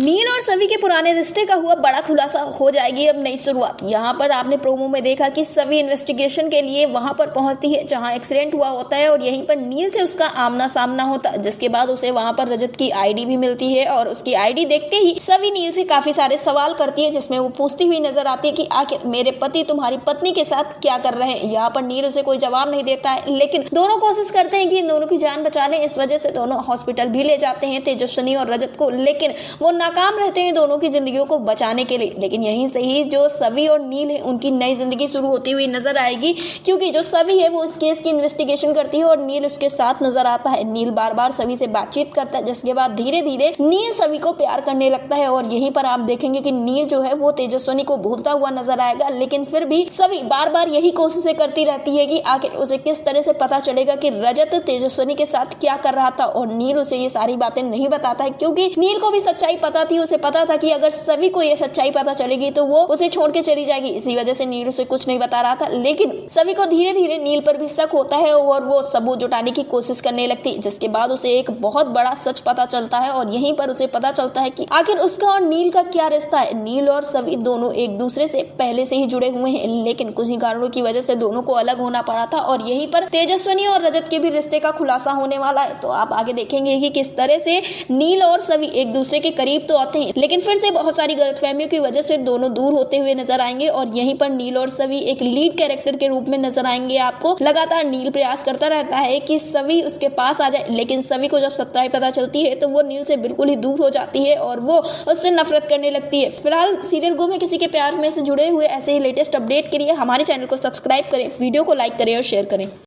नील और सवी के पुराने रिश्ते का हुआ बड़ा खुलासा, हो जाएगी अब नई शुरुआत। यहाँ पर आपने प्रोमो में देखा कि सवी इन्वेस्टिगेशन के लिए वहां पर पहुंचती है जहां एक्सीडेंट हुआ होता है और यहीं पर नील से उसका आमना सामना होता है, जिसके बाद उसे वहां पर रजत की आईडी भी मिलती है और उसकी आईडी देखते ही सवी नील से काफी सारे सवाल करती है, जिसमें वो पूछती हुई नजर आती है कि आखिर मेरे पति तुम्हारी पत्नी के साथ क्या कर रहे हैं। यहाँ पर नील उसे कोई जवाब नहीं देता है, लेकिन दोनों कोशिश करते हैं कि इन दोनों की जान बचा लें। इस वजह से दोनों हॉस्पिटल भी ले जाते हैं तेजस्विनी और रजत को, लेकिन वो नाकाम रहते हैं दोनों की जिंदगियों को बचाने के लिए। लेकिन यहीं से ही जो सवी और नील है उनकी नई जिंदगी शुरू होती हुई नजर आएगी, क्योंकि जो सवी है वो इस केस की इन्वेस्टिगेशन करती है और नील उसके साथ नजर आता है। नील बार बार सवी से बातचीत करता है, जिसके बाद धीरे धीरे नील सवी को प्यार करने लगता है और यहीं पर आप देखेंगे कि नील जो है वो तेजस्विनी को भूलता हुआ नजर आएगा। लेकिन फिर भी सवी बार बार यही कोशिशें करती रहती है कि आखिर उसे किस तरह से पता चलेगा कि रजत तेजस्विनी के साथ क्या कर रहा था, और नील उसे ये सारी बातें नहीं बताता है, क्योंकि नील को भी सच्चाई पता थी। उसे पता था कि अगर सभी को ये सच्चाई पता चलेगी तो वो उसे छोड़ के चली जाएगी, इसी वजह से नील उसे कुछ नहीं बता रहा था। लेकिन सभी को धीरे धीरे नील पर भी शक होता है और वो सबूत जुटाने की कोशिश करने लगती है, जिसके बाद उसे एक बहुत बड़ा सच पता चलता है और यहीं पर उसे पता चलता है कि आखिर उसका और नील का क्या रिश्ता है। नील और सभी दोनों एक दूसरे से पहले से ही जुड़े हुए हैं, लेकिन कुछ ही कारणों की वजह से दोनों को अलग होना पड़ा था और यहीं पर तेजस्विनी और रजत के भी रिश्ते का खुलासा होने वाला है। तो आप आगे देखेंगे कि किस तरह से नील और सभी एक दूसरे के करीब तो आते हैं, लेकिन फिर से बहुत सारी गलतफहमियों की वजह से दोनों दूर होते हुए नजर आएंगे और यहीं पर नील और सभी एक लीड कैरेक्टर के रूप में नजर आएंगे। आपको लगातार नील प्रयास करता रहता है कि सभी उसके पास आ जाए, लेकिन सभी को जब सच्चाई पता चलती है तो वो नील से बिल्कुल ही दूर हो जाती है और वो उससे नफरत करने लगती है। फिलहाल सीरियल गुम है किसी के प्यार में से जुड़े हुए ऐसे ही लेटेस्ट अपडेट के लिए हमारे चैनल को सब्सक्राइब करें, वीडियो को लाइक करें और शेयर करें।